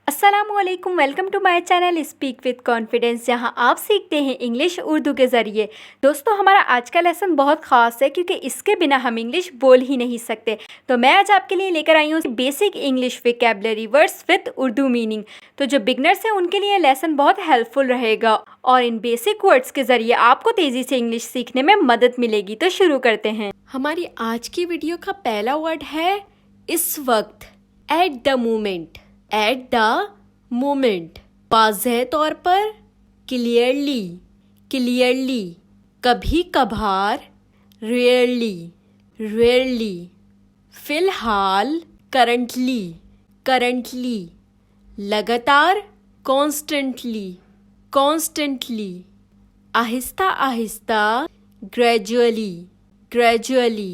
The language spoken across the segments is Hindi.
अस्सलामुअलैकुम, welcome to my channel speak with confidence, जहां आप सीखते हैं इंग्लिश उर्दू के ज़रिए। दोस्तों, हमारा आज का लेसन बहुत ख़ास है क्योंकि इसके बिना हम इंग्लिश बोल ही नहीं सकते। तो मैं आज आपके लिए लेकर आई हूँ basic English vocabulary words with Urdu meaning. तो जो बिगनर्स हैं उनके लिए लेसन बहुत हेल्पफुल रहेगा और इन बेसिक वर्ड्स के ज़रिए आपको तेज़ी से इंग्लिश सीखने में मदद मिलेगी। तो शुरू करते हैं। हमारी आज की वीडियो का पहला वर्ड है इस वक्त, at the moment. At the moment, वाज़ेह तौर पर, क्लियरली, क्लियरली, कभी कभार, रेयरली, रेयरली, फिलहाल, करंटली, करंटली, लगातार, कॉन्स्टेंटली, कॉन्स्टेंटली, आहिस्ता आहिस्ता, ग्रेजुअली, ग्रेजुअली,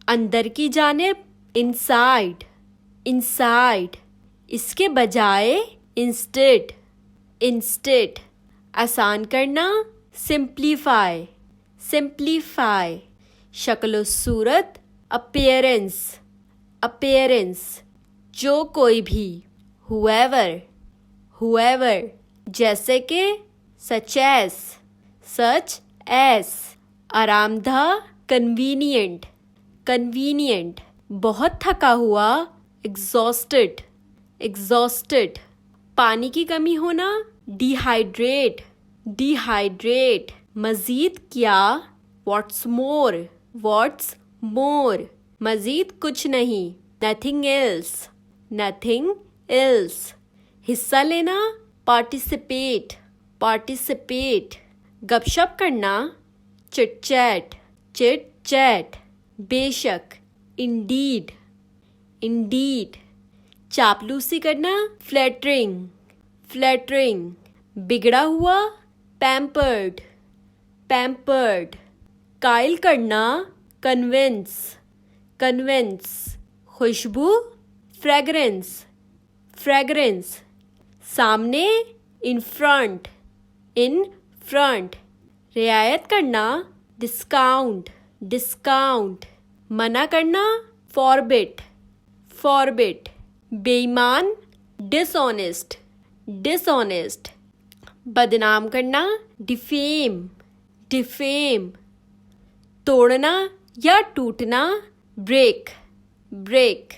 अंदर की जानिब, इनसाइड, इनसाइड, इसके बजाय, इंस्टेड, इंस्टेड, आसान करना, सिंप्लीफाई, सिंप्लीफाई, शक्ल सूरत, अपीयरेंस, अपीयरेंस, जो कोई भी, हुएवर, हुएवर, जैसे कि सच एस, सच एस, आरामदा, कन्वीनियंट, कन्वीनियंट, बहुत थका हुआ, एग्जॉस्टेड, एग्जॉस्टेड, पानी की कमी होना, डिहाइड्रेट, डिहाइड्रेट, मज़ीद क्या, व्हाट्स मोर, व्हाट्स मोर, मज़ीद कुछ नहीं, नथिंग एल्स, नथिंग एल्स, हिस्सा लेना, पार्टिसिपेट, पार्टिसिपेट, गपशप करना, चिट चैट, चिट चैट, बेशक, इंडीड, इंडीड, चापलूसी करना, फ्लैटरिंग, फ्लैटरिंग, बिगड़ा हुआ, पैम्पर्ड, पैम्पर्ड, कायल करना, कन्विंस, कन्विंस, खुशबू, फ्रेगरेंस, फ्रेगरेंस, सामने, इन फ्रंट, इन फ्रंट, रियायत करना, डिस्काउंट, डिस्काउंट, मना करना, फॉरबिट, फॉरबिट, बेईमान, डिसऑनेस्ट, डिसऑनेस्ट, बदनाम करना, डिफेम, डिफेम, तोड़ना या टूटना, break, break.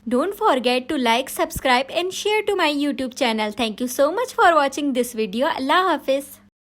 Don't forget to like, subscribe and share to my YouTube channel. Thank you so much for watching this video. Allah Hafiz.